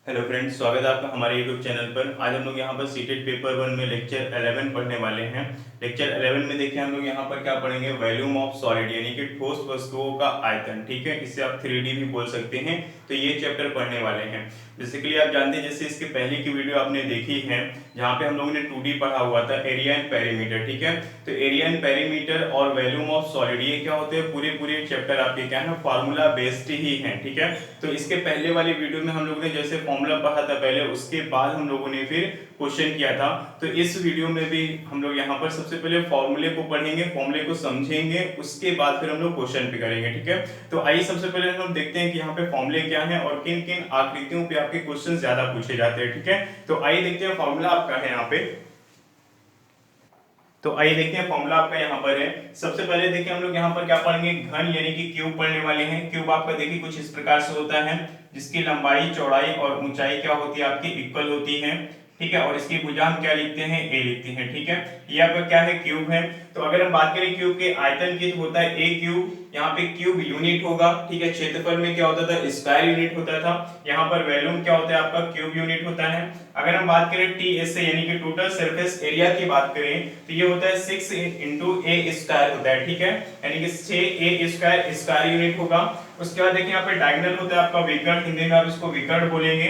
Hello friends, स्वागत है आपका हमारे यूट्यूब चैनल पर। आज हम लोग यहाँ पर सीटेड पेपर 1 में लेक्चर 11 पढ़ने वाले हैं। लेक्चर 11 में देखिए हम लोग यहाँ पर क्या पढ़ेंगे, वॉल्यूम ऑफ सॉलिड यानी कि ठोस वस्तुओं का आयतन। ठीक है, इसे आप 3D भी बोल सकते हैं। तो ये चैप्टर पढ़ने वाले हैं। बेसिकली आप जानते हैं, जैसे इसके पहले की वीडियो आपने देखी है जहाँ पे हम लोगों ने 2D पढ़ा हुआ था, एरिया एंड पेरीमीटर। ठीक है, तो एरिया एंड पेरीमीटर और वॉल्यूम ऑफ सॉलिड ये क्या होते हैं, पूरे पूरे चैप्टर आपके क्या है, फार्मूला बेस्ड ही है। ठीक है, तो इसके पहले वाली वीडियो में हम लोगों ने जैसे फॉर्मूला पढ़ा था पहले, उसके बाद हम लोगों ने फिर क्वेश्चन किया था। तो इस वीडियो में भी हम लोग यहाँ पर सबसे पहले फॉर्मूले को पढ़ेंगे, फॉर्मूले को समझेंगे, उसके बाद फिर हम लोग क्वेश्चन पे करेंगे। ठीक है, तो आइए सबसे पहले हम देखते हैं कि यहाँ पे फॉर्मूले क्या है और किन किन आकृतियों पे आपके क्वेश्चन ज्यादा पूछे जाते हैं। ठीक है, तो आइए देखते हैं फॉर्मूला आपका है यहाँ पे। तो आइए देखते हैं फॉर्मूला आपका यहाँ पर है। सबसे पहले देखिए हम लोग यहाँ पर क्या पढ़ेंगे, घन यानी कि क्यूब पढ़ने वाले हैं। क्यूब आपका देखिए कुछ इस प्रकार से होता है, जिसकी लंबाई चौड़ाई और ऊंचाई क्या होती है, आपकी इक्वल होती है। ठीक है, और इसकी भुजा हम क्या लिखते हैं, ए लिखते हैं। ठीक है, ये आपका क्या है, क्यूब है। तो अगर हम बात करें क्यूब के आयतन की, तो होता है ए क्यूब। यहाँ पे क्यूब यूनिट होगा। ठीक है, क्षेत्रफल में क्या होता था, स्क्वायर यूनिट होता था। यहाँ पर वॉल्यूम क्या होता है, आपका क्यूब यूनिट होता है। अगर हम बात करें टी एस से यानी कि टोटल सरफेस एरिया की बात करें, तो ये होता है 6 इंटू ए स्क्वायर होता है। ठीक है, यानी कि 6 ए स्क्वायर स्क्वायर यूनिट होगा। उसके बाद देखिए यहाँ पे डायगोनल होता है आपका विकर्ण, हिंदी में आप इसको विकर्ण बोलेंगे।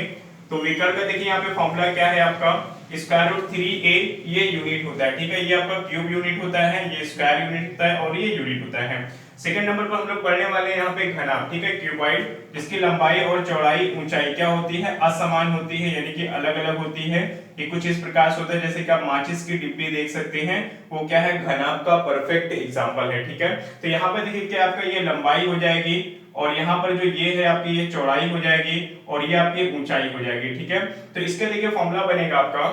तो विकर्ण का देखिए यहाँ पे फॉर्मूला क्या है आपका, स्क्वायर रूट 3a, ये यूनिट होता है। ठीक है, ये आपका क्यूब यूनिट होता है, ये स्क्वायर यूनिट होता है और ये यूनिट होता है। सेकंड नंबर पर हम लोग पढ़ने वाले हैं यहाँ पे घनाभ। ठीक है, क्यूबॉइड, जिसकी लंबाई और चौड़ाई ऊंचाई क्या होती है, असमान होती है, यानी कि अलग अलग होती है। ये कुछ इस प्रकार से होता है, जैसे कि आप माचिस की डिब्बी देख सकते हैं, वो क्या है, घनाभ का परफेक्ट एग्जांपल है। ठीक है, तो यहाँ पे देखिए क्या आपका ये लंबाई हो जाएगी और यहाँ पर जो ये है आपकी, ये चौड़ाई हो जाएगी और ये आपकी ऊंचाई हो जाएगी। ठीक है, तो इसके देखिए फॉर्मूला बनेगा आपका,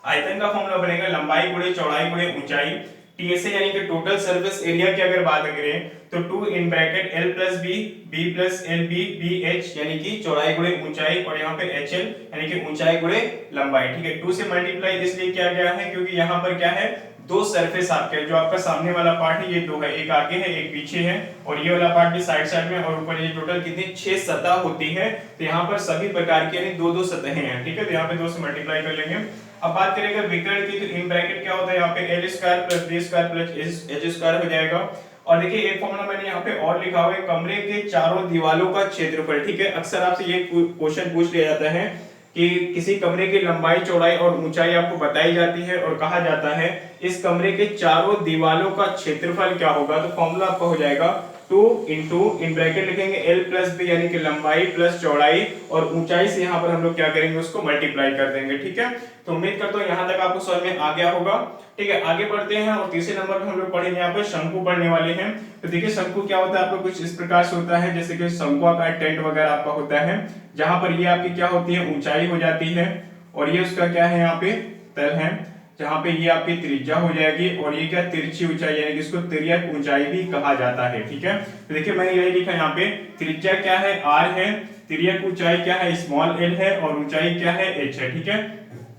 आयतन का फॉर्मूला बनेगा लंबाई गुणे चौड़ाई गुणे ऊंचाई। टीएसए यानी कि टोटल सरफेस एरिया की अगर बात करें, तो 2 in bracket L plus B, B plus L B, B H यानी कि चौड़ाई गुणे ऊंचाई, और यहाँ पे एच एल यानी कि ऊंचाई गुणे लंबाई। ठीक है, 2 से मल्टीप्लाई इसलिए किया गया है क्योंकि यहाँ पर क्या है, दो सरफेस आपके, जो आपका सामने वाला पार्ट है ये दो है, एक आगे है एक पीछे है, और ये वाला पार्ट भी साइड साइड में, और ऊपर ये टोटल कितनी 6 सतह होती है। तो यहाँ पर सभी प्रकार की यानी दो दो सतहें हैं। ठीक है, तो यहाँ पे 2 से मल्टीप्लाई कर लेंगे। अब बात करेंगे विकर्ण की, तो इन ब्रैकेट क्या होता है, यहाँ पे L square plus B square plus H square हो जाएगा। और देखिए एक फॉर्मूला मैंने यहाँ पे और लिखा हुआ है, कमरे के चारों दीवारों का क्षेत्रफल। ठीक है, अक्सर आपसे ये क्वेश्चन पूछ लिया जाता है कि किसी कमरे की लंबाई चौड़ाई और ऊंचाई आपको बताई जाती है और कहा जाता है इस कमरे के चारों दीवारों का क्षेत्रफल क्या होगा। तो फॉर्मूला आपका हो जाएगा 2 इंटू इन ब्रैकेट लिखेंगे एल प्लस बी यानी कि लंबाई प्लस चौड़ाई, और ऊंचाई से यहाँ पर हम लोग क्या करेंगे, उसको मल्टीप्लाई कर देंगे। ठीक है, तो उम्मीद करता हूँ यहाँ तक आपको समझ में आ गया होगा। ठीक है, आगे बढ़ते हैं और तीसरे नंबर पे हम लोग पढ़ेंगे यहाँ पे शंकु पढ़ने वाले हैं। तो देखिए शंकु क्या होता है, आपको कुछ इस प्रकार से होता है, जैसे कि शंकुआकार टेंट वगैरह आपका होता है, जहां पर ये आपकी क्या होती है, ऊंचाई हो जाती है, और ये उसका क्या है, यहाँ पे तल है, जहां पे ये आपकी त्रिज्या हो जाएगी, और ये क्या, तिरछी ऊंचाई यानी कि इसको तिर्यक ऊंचाई भी कहा जाता है। ठीक है, तो देखिए मैंने यही लिखा यहाँ पे, त्रिज्या क्या है, आर है, तिर्यक ऊंचाई क्या है, स्मॉल एल है, और ऊंचाई क्या है, एच है। ठीक है,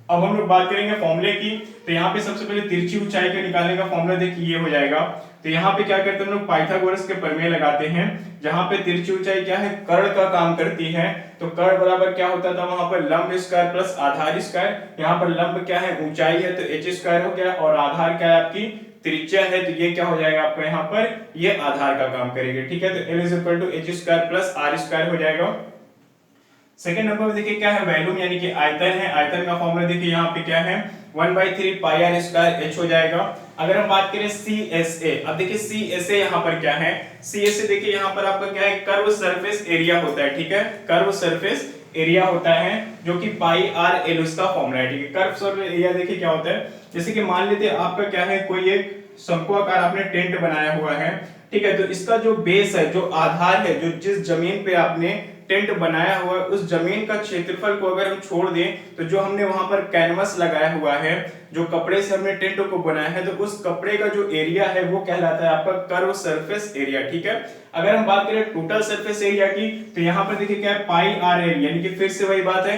अब हम लोग बात करेंगे फॉर्मूले की। तो यहाँ पे सबसे पहले तिरछी ऊंचाई का निकालने का फॉर्मूला देखिए ये हो जाएगा। तो यहाँ पे क्या करते हैं हम लोग, पाइथागोरस के प्रमेय लगाते हैं, जहां पे तिरछी ऊंचाई क्या है, कर्ण का काम करती है। तो कर्ण बराबर क्या होता था, वहां पर लंब स्क्वायर प्लस आधार स्क्वायर, यहाँ पर लंब क्या है, ऊंचाई है, तो एच स्क्वायर हो गया, और आधार क्या है आपकी, त्रिज्या है, तो ये क्या हो जाएगा आपका, यहाँ पर ये आधार का काम करेगी। ठीक है, तो L is equal to H square plus R square हो जाएगा। सेकंड नंबर पे देखिए क्या है, वॉल्यूम यानी कि आयतन है। आयतन का फॉर्मूला देखिए यहाँ पे क्या है, 1/3 पाई आर स्क्वायर एच हो जाएगा। अगर हम बात करें CSA, अब देखिए CSA यहाँ पर क्या है, CSA देखिए यहाँ पर आपका क्या है, कर्व सरफेस एरिया होता है। ठीक है, कर्व सरफेस एरिया होता है, जो कि पाई आर एल उसका फॉर्मूला है। ठीक है, कर्व सरफेस एरिया देखिए क्या होता है, जैसे कि मान लेते हैं आपका क्या है, कोई एक शंकुआकार आपने टेंट बनाया हुआ है। ठीक है, तो इसका जो बेस है, जो आधार है, जो जिस जमीन पे आपने टेंट बनाया हुआ है, उस जमीन का क्षेत्रफल को अगर हम छोड़ दें, तो जो हमने वहां पर कैनवस लगाया हुआ है, जो कपड़े से हमने टेंट को बनाया है, तो उस कपड़े का जो एरिया है वो कहलाता है आपका कर्व सरफेस एरिया। ठीक है, अगर हम बात करें टोटल सरफेस एरिया की, तो यहाँ पर देखिए क्या है, पाई आर एल, यानी कि फिर से वही बात है,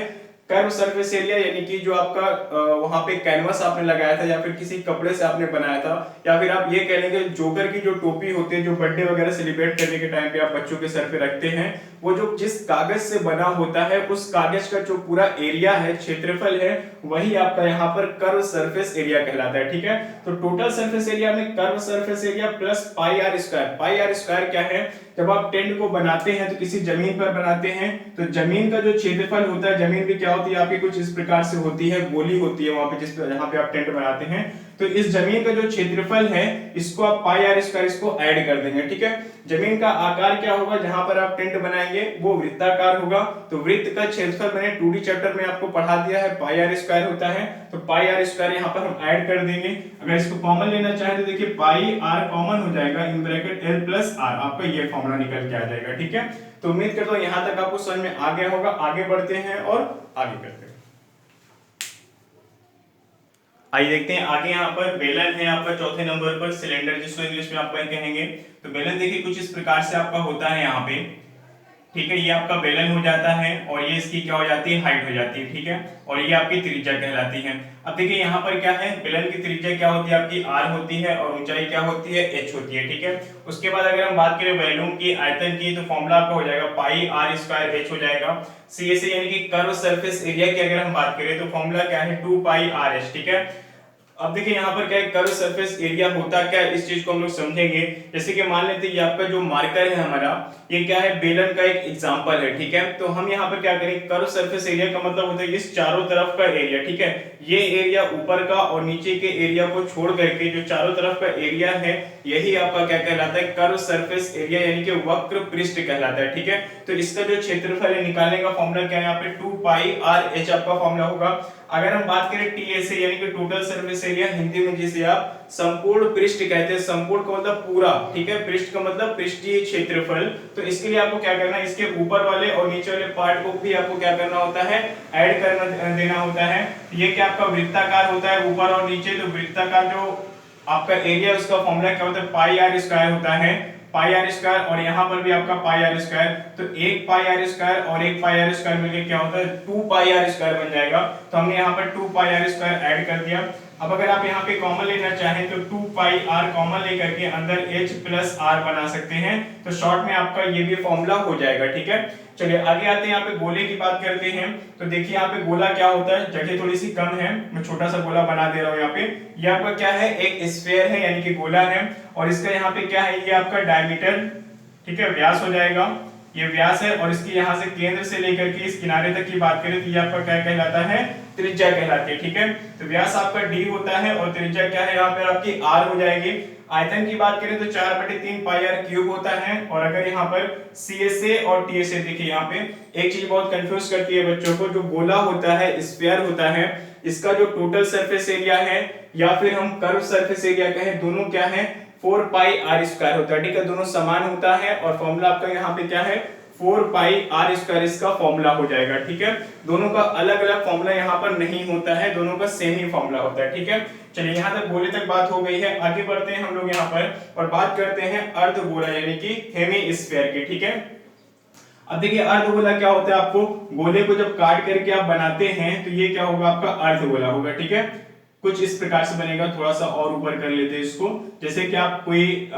कर्व सरफेस एरिया यानी कि जो आपका वहां पे कैनवस आपने लगाया था या फिर किसी कपड़े से आपने बनाया था, या फिर आप ये कह लेंगे जोकर की जो टोपी होती है जो बर्थडे वगैरह सेलिब्रेट करने के टाइम पे आप बच्चों के सर पे रखते हैं, वो जो जिस कागज से बना होता है उस कागज का जो पूरा एरिया है, क्षेत्रफल है, वही आपका यहाँ पर कर्व सरफेस एरिया कहलाता है। ठीक है, तो टोटल सरफेस एरिया में curve surface area plus pi R square. Pi R square क्या है, जब आप टेंट को बनाते हैं तो किसी जमीन पर बनाते हैं तो जमीन का जो क्षेत्रफल होता है, जमीन भी क्या होती है आपकी कुछ इस प्रकार से होती है, गोली होती है वहां पे जहां पे आप टेंट बनाते हैं, तो इस जमीन का जो क्षेत्रफल है इसको आप पाई आर स्क्वायर इसको ऐड कर देंगे। ठीक है, जमीन का आकार क्या होगा जहां पर आप टेंट बनाएंगे वो वृत्ताकार होगा, तो वृत्त का क्षेत्रफल मैंने 2D चैप्टर में आपको पढ़ा दिया है, पाई आर स्क्वायर होता है, तो पाई आर स्क्वायर यहाँ पर हम ऐड कर देंगे। अगर इसको कॉमन लेना चाहे तो देखिए पाई आर कॉमन हो जाएगा, in bracket L plus R, आपका ये फॉर्मूला निकल के आ जाएगा। ठीक है, तो उम्मीद करता हूं यहां तक आपको समझ में आ गया होगा। आगे बढ़ते हैं और आगे करते हैं, आइए देखते हैं आगे। यहाँ पर बेलन है आपका चौथे नंबर पर, सिलेंडर जिसको इंग्लिश में आप कहेंगे। तो बेलन देखिए कुछ इस प्रकार से आपका होता है यहाँ पे। ठीक है, ये आपका बेलन हो जाता है और ये इसकी क्या हो जाती है, हाइट हो जाती है। ठीक है, और ये आपकी त्रिज्या कहलाती है। अब देखिए यहाँ पर क्या है, बेलन की त्रिज्या क्या होती है आपकी r होती है और ऊंचाई क्या होती है h होती है। ठीक है, उसके बाद अगर हम बात करें वॉल्यूम की, आयतन की, तो फॉर्मूला आपका हो जाएगा पाई आर स्क्वायर h हो जाएगा। सी से यानी कि कर्व सरफेस एरिया की अगर हम बात करें तो फॉर्मूला क्या है 2 पाई आर एच। ठीक है, अब देखिए यहाँ पर क्या है, कर्व सरफेस एरिया होता क्या है, इस चीज को हम लोग समझेंगे। जैसे कि मान लेते हैं ये आपका जो मार्कर है हमारा, ये क्या है, बेलन का एक एग्जांपल है। ठीक है, तो हम यहाँ पर क्या करें, कर्व सरफेस एरिया का मतलब होता है इस चारों तरफ का एरिया। ठीक है, ये एरिया ऊपर का और नीचे के एरिया को छोड़ करके जो चारों तरफ का एरिया है, यही आपका क्या कहलाता है, कर्व सरफेस एरिया यानी कि वक्र पृष्ठ कहलाता है। ठीक है, तो इसका जो क्षेत्रफल है निकालने का फॉर्मूला क्या है, यहाँ पे 2 पाई आर एच आपका फॉर्मूला होगा। अगर हम बात करें टी से यानी कि टोटल सरफेस एरिया, हिंदी में जिसे आप संपूर्ण पृष्ठ कहते हैं, संपूर्ण का मतलब पूरा। ठीक है, पृष्ठ का मतलब पृष्ठीय क्षेत्रफल, तो इसके लिए आपको क्या करना है, इसके ऊपर वाले और नीचे वाले पार्ट को भी आपको क्या करना होता है, ऐड करना देना होता है। ये क्या आपका वृत्ताकार होता है ऊपर और नीचे, तो वृत्ताकार जो आपका एरिया है उसका फॉर्मूला क्या होता है, पाई आर स्क्वायर होता है, पाई आर स्क्वायर, और यहाँ पर भी आपका पाई आर स्क्वायर, तो एक पाई आर स्क्वायर और एक पाई आर स्क्वायर मिलकर क्या होता है 2 पाई आर स्क्वायर बन जाएगा। तो हमने यहाँ पर 2 पाई आर स्क्वायर ऐड कर दिया। अब अगर आप यहाँ पे कॉमन लेना चाहें तो 2 पाई आर कॉमन लेकर के अंदर h प्लस आर बना सकते हैं, तो शॉर्ट में आपका ये भी फॉर्मूला हो जाएगा। ठीक है, चलिए आगे आते हैं, यहाँ पे गोले की बात करते हैं। तो देखिए यहाँ पे गोला क्या होता है, जगह थोड़ी सी कम है, मैं छोटा सा गोला बना दे रहा हूँ यहाँ पे। ये आपका क्या है, एक स्फीयर है यानी कि गोला है, और इसका यहाँ पे क्या है, ये आपका डायमीटर, ठीक है, व्यास हो जाएगा, ये व्यास है, और इसकी यहाँ से केंद्र से लेकर के इस किनारे तक की बात करें तो ये आपका क्या कहलाता है, त्रिज्या कहलाती है। ठीक है, तो व्यास आपका d होता है और त्रिज्या क्या है यहाँ पे आपकी r हो जाएगी। आयतन की बात करें तो 4/3 पाई आर क्यूब होता है, और अगर यहाँ पर CSA और TSA देखिए, यहाँ पे एक चीज बहुत कंफ्यूज करती है बच्चों को, जो गोला होता है, स्फीयर होता है, इसका जो टोटल सरफेस एरिया है या फिर हम कर्व सरफेस एरिया कहें, दोनों क्या है 4 पाई आर स्क्वायर होता है। ठीक है, दोनों समान होता है, और फॉर्मूला आपका यहाँ पे क्या है 4 पाई आर स्क्वायर इसका फॉर्मूला हो जाएगा। ठीक है, दोनों का अलग अलग फॉर्मूला यहाँ पर नहीं होता है, दोनों का सेम ही फॉर्मूला होता है। ठीक है, चलिए यहाँ तक गोले तक बात हो गई है। आगे बढ़ते हैं हम लोग यहाँ पर और बात करते हैं अर्धगोला यानी कि हेमीस्फीयर की। ठीक है, अब देखिए अर्धगोला क्या होता है, आपको गोले को जब काट करके आप बनाते हैं तो ये क्या होगा, आपका अर्धगोला होगा। ठीक है, कुछ इस प्रकार से बनेगा, थोड़ा सा और ऊपर कर लेते हैं इसको। जैसे कि आप कोई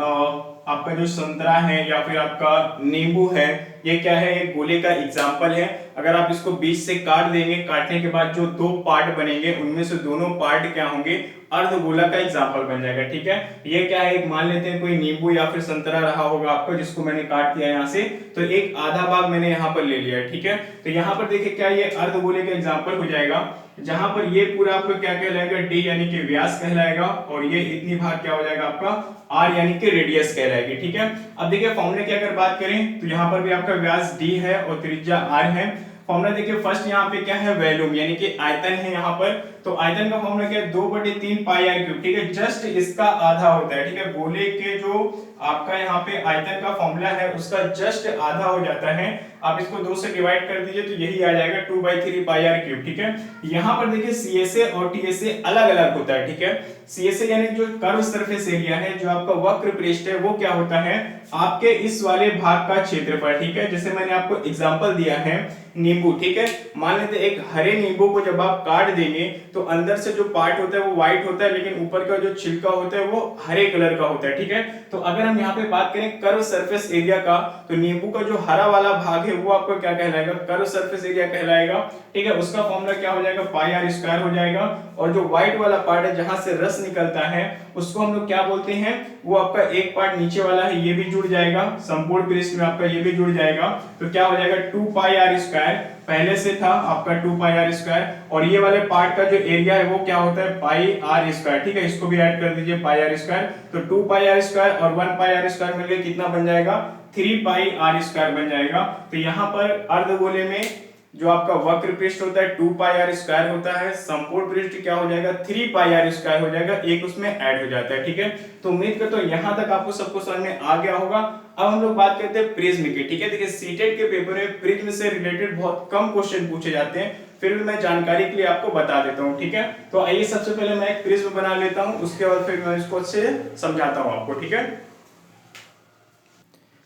आपका जो संतरा है या फिर आपका नींबू है, ये क्या है, एक गोले का एग्जाम्पल है। अगर आप इसको बीच से काट देंगे, काटने के बाद जो 2 पार्ट बनेंगे उनमें से दोनों पार्ट क्या होंगे, अर्धगोला का एग्जाम्पल बन जाएगा। ठीक है, ये क्या है, एक मान लेते हैं कोई नींबू या फिर संतरा रहा होगा आपको, जिसको मैंने काट दिया यहाँ से, तो एक आधा भाग मैंने यहाँ पर ले लिया है। ठीक है, तो यहाँ पर देखिए क्या ये अर्धगोले का एग्जाम्पल हो जाएगा, जहां पर ये पूरा आपको क्या कहलाएगा, d यानी कि व्यास कहलाएगा, और ये इतनी भाग क्या हो जाएगा आपका r यानी कि रेडियस कहलाएगी। ठीक है, अब देखिए फॉर्मूले की अगर बात करें तो यहाँ पर भी आपका व्यास d है और त्रिज्या r है। फॉर्मूला देखिए फर्स्ट यहाँ पे क्या है, वॉल्यूम यानी कि आयतन है यहाँ पर, तो आयतन का फॉर्मूला क्या है 2/3 पाई आर क्यूब। ठीक है, जस्ट इसका आधा होता है। ठीक है, गोले के जो आपका यहाँ पे आयतन का फॉर्मूला है उसका जस्ट आधा हो जाता है। आप इसको 2 से डिवाइड कर दीजिए तो यही आ जाएगा 2/3 पाई आर क्यूब। ठीक है, यहाँ पर देखिए CSA और TSA अलग अलग होता है। ठीक है, CSA यानी जो कर्व सरफेस एरिया है, जो आपका वक्र पृष्ठ है, वो क्या होता है आपके इस वाले भाग का क्षेत्रफल, ठीक है। जैसे मैंने आपको एग्जांपल दिया है नींबू, ठीक है। मान लेते एक हरे नींबू को जब आप काट देंगे तो अंदर से जो पार्ट होता है वो व्हाइट होता है, लेकिन ऊपर का जो छिलका होता है वो हरे कलर का होता है, ठीक है। तो अगर हम यहाँ पे बात करें कर्व सरफेस एरिया का, तो नींबू का जो हरा वाला भाग है वो आपका क्या कहलाएगा, कर्व सरफेस एरिया कहलाएगा, ठीक है। उसका फॉर्मूला क्या हो जाएगा, पाई आर स्क्वायर हो जाएगा। और जो व्हाइट वाला पार्ट है जहां से रस निकलता है उसको हम लोग क्या बोलते हैं, वो आपका एक पार्ट नीचे वाला है ये भी जुड़ जाएगा, संपूर्ण पृष्ठ में आपका ये भी जुड़ जाएगा। तो क्या हो जाएगा 2 पाई आर स्क्वायर, पहले से था आपका 2 पाई आर स्क्वायर, और ये वाले पार्ट का जो एरिया है वो क्या होता है पाई आर स्क्वायर, ठीक है। इसको भी ऐड कर दीजिए पाई आर स्क्वायर। तो 2 पाई आर स्क्वायर और 1 पाई आर स्क्वायर मिलकर कितना बन जाएगा, 3 पाई आर स्क्वायर बन जाएगा। तो यहाँ पर अर्धगोले में जो आपका वक्र पृष्ठ होता है 2 पाई आर स्क्वायर होता है, संपूर्ण पृष्ठ क्या हो जाएगा 3 पाई आर स्क्वायर हो जाएगा, एक उसमें ऐड हो जाता है, ठीक है। तो उम्मीद करता हूं यहां तक आपको सबको समझ में आ गया होगा। अब हम लोग बात करते हैं प्रिज्म की, ठीक है। देखिए सीटेट के पेपर में प्रिज्म से रिलेटेड बहुत कम क्वेश्चन पूछे जाते हैं, फिर भी मैं जानकारी के लिए आपको बता देता हूं, ठीक है। तो आइए सबसे पहले मैं एक प्रिज्म बना लेता हूं, उसके बाद फिर मैं इसको अच्छे समझाता हूं आपको, ठीक है।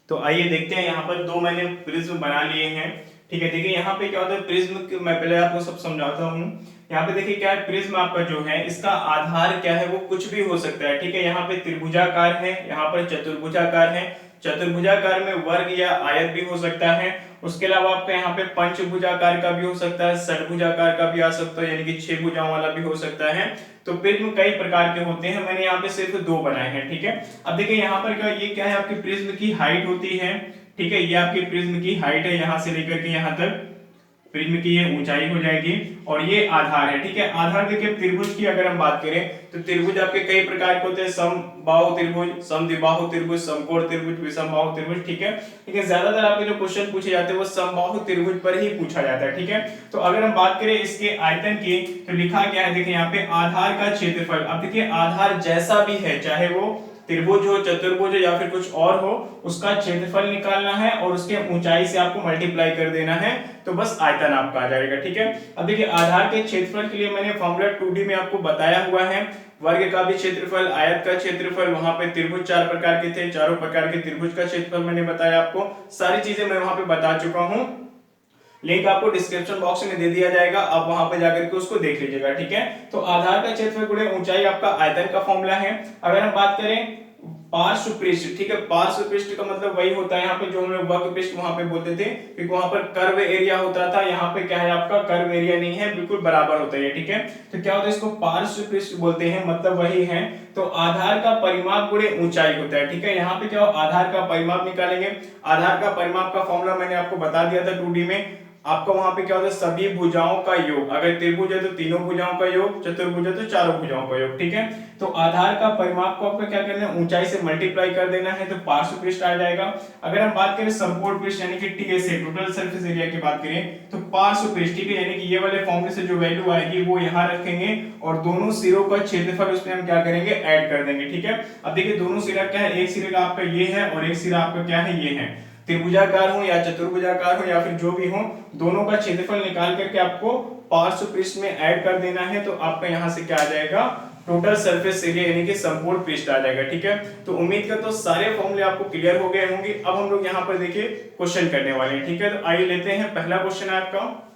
तो आइए देखते हैं, यहाँ पर दो मैंने प्रिज्म बना लिए हैं, ठीक है। देखिए यहाँ पे क्या होता है प्रिज्म, मैं पहले आपको सब समझाता हूँ। यहाँ पे देखिए क्या है, प्रिज्म आपका जो है इसका आधार क्या है वो कुछ भी हो सकता है, ठीक है। यहाँ पे त्रिभुजाकार है, यहाँ पर चतुर्भुजाकार है, चतुर्भुजाकार में वर्ग या आयत भी हो सकता है। उसके अलावा आपका यहाँ पे पंचभुजाकार का भी हो सकता है, षटभुजाकार का भी आ सकता है, यानी कि 6 भुजाओं वाला भी हो सकता है। तो प्रिज्म कई प्रकार के होते हैं, मैंने यहाँ पे सिर्फ 2 बनाए हैं, ठीक है। अब देखिए यहाँ पर क्या, ये क्या है आपकी प्रिज्म की हाइट होती है, ठीक है। ये आपकी प्रिज्म की हाइट है, यहां से लेकर के यहां तक प्रिज्म की ये ऊंचाई हो जाएगी, और ये आधार है, ठीक है। आधार देखिए त्रिभुज की अगर हम बात करें तो त्रिभुज आपके कई प्रकार के होते हैं, समबाहु त्रिभुज, समद्विबाहु त्रिभुज, समकोण त्रिभुज, विषमबाहु त्रिभुज, ठीक है। ठीक है, ज्यादातर आपके जो क्वेश्चन पूछे जाते हैं वो समबाहु त्रिभुज पर ही पूछा जाता है, ठीक है। तो अगर हम बात करें इसके आयतन की, तो लिखा क्या है देखिए यहाँ पे आधार का क्षेत्रफल। अब देखिए आधार जैसा भी है, चाहे वो त्रिभुज हो, चतुर्भुज हो या फिर कुछ और हो, उसका क्षेत्रफल निकालना है और उसके ऊंचाई से आपको मल्टीप्लाई कर देना है, तो बस आयतन आपका आ जाएगा, ठीक है। अब देखिए आधार के क्षेत्रफल के लिए मैंने फॉर्मूला 2D में आपको बताया हुआ है, वर्ग का भी क्षेत्रफल, आयत का क्षेत्रफल, वहां पे त्रिभुज 4 प्रकार के थे, चारों प्रकार के त्रिभुज का क्षेत्रफल मैंने बताया आपको, सारी चीजें मैं वहां पे बता चुका हूं। लिंक आपको डिस्क्रिप्शन बॉक्स में दे दिया जाएगा, आप वहां पे जाकर के उसको देख लीजिएगा, ठीक है। तो आधार का क्षेत्रफल गुणे ऊंचाई आपका आयतन का फॉर्मूला है। अगर हम बात करें पार्श्व पृष्ठ, ठीक है, पार्श्व पृष्ठ का मतलब वही होता है यहाँ पे जो हम लोग वक्र पृष्ठ वहां पे बोलते थे, क्योंकि वहां पर कर्व एरिया होता था, यहाँ पे क्या है आपका कर्व एरिया नहीं है, बिल्कुल बराबर होता है, ठीक है। तो क्या होता है इसको पार्श्व पृष्ठ बोलते हैं, मतलब वही है। तो आधार का परिमाप गुणे ऊंचाई होता है, ठीक है। यहाँ पे क्या हो, आधार का परिमाप निकालेंगे, आधार का परिमाप का फॉर्मूला मैंने आपको बता दिया था 2D में। आपका वहां पे क्या होता है सभी भुजाओं का योग, अगर त्रिभुज है तो तीनों भुजाओं का योग, चतुर्भुज है तो चारों भुजाओं का योग, ठीक है। तो आधार का परिमाप को आपको क्या करना है, ऊंचाई से मल्टीप्लाई कर देना है, तो पार्श्व पृष्ठ आ जाएगा। अगर हम बात करें संपूर्ण पृष्ठ यानी कि टीएसए, टोटल सरफेस एरिया की बात करें, तो पार्श्व पृष्ठ, ठीक है, यानी कि ये वाले फॉर्मूले से जो वैल्यू आएगी वो यहाँ रखेंगे और दोनों सिरों का क्षेत्रफल उसमें हम क्या करेंगे ऐड कर देंगे, ठीक है। अब देखिए दोनों सिरा क्या है, एक सिरे का आपका ये है और एक सिरा आपका क्या है ये है। त्रिभुजाकार हो या चतुर्भुजाकार हो या फिर जो भी हो, दोनों का क्षेत्रफल निकाल करके आपको पार्श्व पृष्ठ में ऐड कर देना है, तो आपका यहां से क्या आ जाएगा टोटल सरफेस एरिया यानी कि संपूर्ण पृष्ठ आ जाएगा, ठीक है। तो उम्मीद करता हूं सारे फॉर्मूले आपको क्लियर हो गए होंगे। अब हम लोग यहाँ पर देखिए क्वेश्चन करने वाले हैं, ठीक है। तो आइए लेते हैं पहला क्वेश्चन है आपका,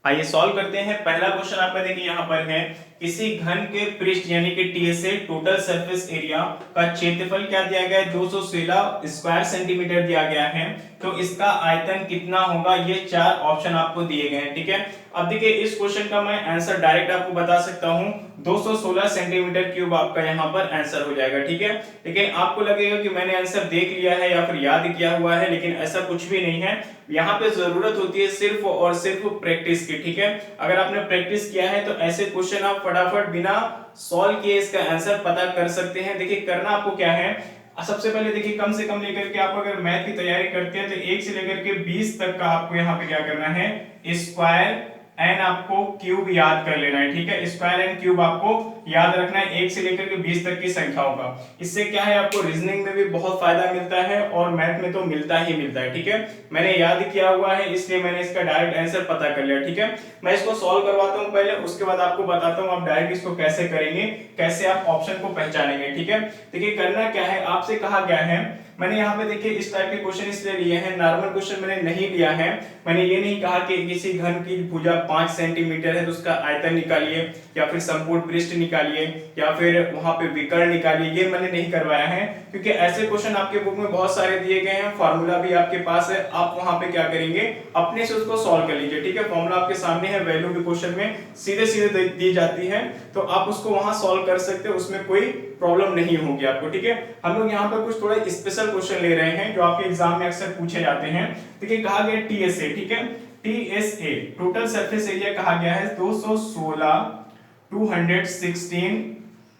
आइए सॉल्व करते हैं। पहला क्वेश्चन आपका देखिए यहाँ पर है, किसी घन के पृष्ठ यानी कि टीएसए टोटल सरफेस एरिया का क्षेत्रफल क्या दिया गया है 216 स्क्वायर सेंटीमीटर दिया गया है, तो इसका आयतन कितना होगा, ये 4 ऑप्शन आपको दिए गए हैं, ठीक है। अब देखिए इस क्वेश्चन का मैं आंसर डायरेक्ट आपको बता सकता हूं, 216 सेंटीमीटर क्यूब आपका यहाँ पर आंसर हो जाएगा, ठीक है। लेकिन आपको लगेगा कि मैंने आंसर देख लिया है या फिर याद किया हुआ है, लेकिन ऐसा कुछ भी नहीं है। यहाँ पे जरूरत होती है सिर्फ और सिर्फ प्रैक्टिस की, ठीक है। अगर आपने प्रैक्टिस किया है तो ऐसे क्वेश्चन आप फटाफट बिना सॉल्व किए इसका आंसर पता कर सकते हैं। देखिए करना आपको क्या है, सबसे पहले देखिए कम से कम लेकर के आप अगर मैथ की तैयारी करते हैं तो 1 से लेकर के 20 तक का आपको यहाँ पे क्या करना है, स्क्वायर एन आपको क्यूब याद कर लेना है, ठीक है। स्क्वायर एंड क्यूब आपको याद रखना है 1 से लेकर के 20 तक की संख्याओं का। इससे क्या है आपको रीजनिंग में भी बहुत फायदा मिलता है और मैथ में तो मिलता ही मिलता है, ठीक है। मैंने याद किया हुआ है इसलिए मैंने इसका डायरेक्ट आंसर पता कर लिया, ठीक है। मैं इसको सॉल्व करवाता हूं पहले, उसके बाद आपको बताता हूं आप डायरेक्ट इसको कैसे करेंगे, कैसे आप ऑप्शन को पहचानेंगे, ठीक है। देखिए करना क्या है, आपसे कहा गया है, मैंने यहाँ पे देखिए इस टाइप के क्वेश्चन इसलिए लिए हैं, नॉर्मल क्वेश्चन मैंने नहीं लिया है। मैंने ये नहीं कहा कि किसी घन की भुजा 5 सेंटीमीटर है तो उसका आयतन निकालिए, या फिर संपूर्ण पृष्ठ निकालिए, या फिर वहां पे विकर्ण निकालिए, ये मैंने नहीं करवाया है, क्योंकि ऐसे क्वेश्चन आपके बुक में बहुत सारे दिए गए हैं, फॉर्मूला भी आपके पास है, आप वहां पे क्या करेंगे अपने से उसको सॉल्व कर लीजिए, ठीक है। फॉर्मूला आपके सामने है, वैल्यू भी क्वेश्चन में सीधे सीधे दी जाती है, तो आप उसको वहां सॉल्व कर सकते हो, उसमें कोई प्रॉब्लम नहीं होगी आपको, ठीक है। हम लोग यहाँ पर कुछ थोड़ा स्पेशल क्वेश्चन ले रहे हैं जो आपके एग्जाम में अक्सर पूछे जाते हैं। देखिए कहा गया टीएसए, ठीक है, टीएसए टोटल सरफेस एरिया कहा गया है 216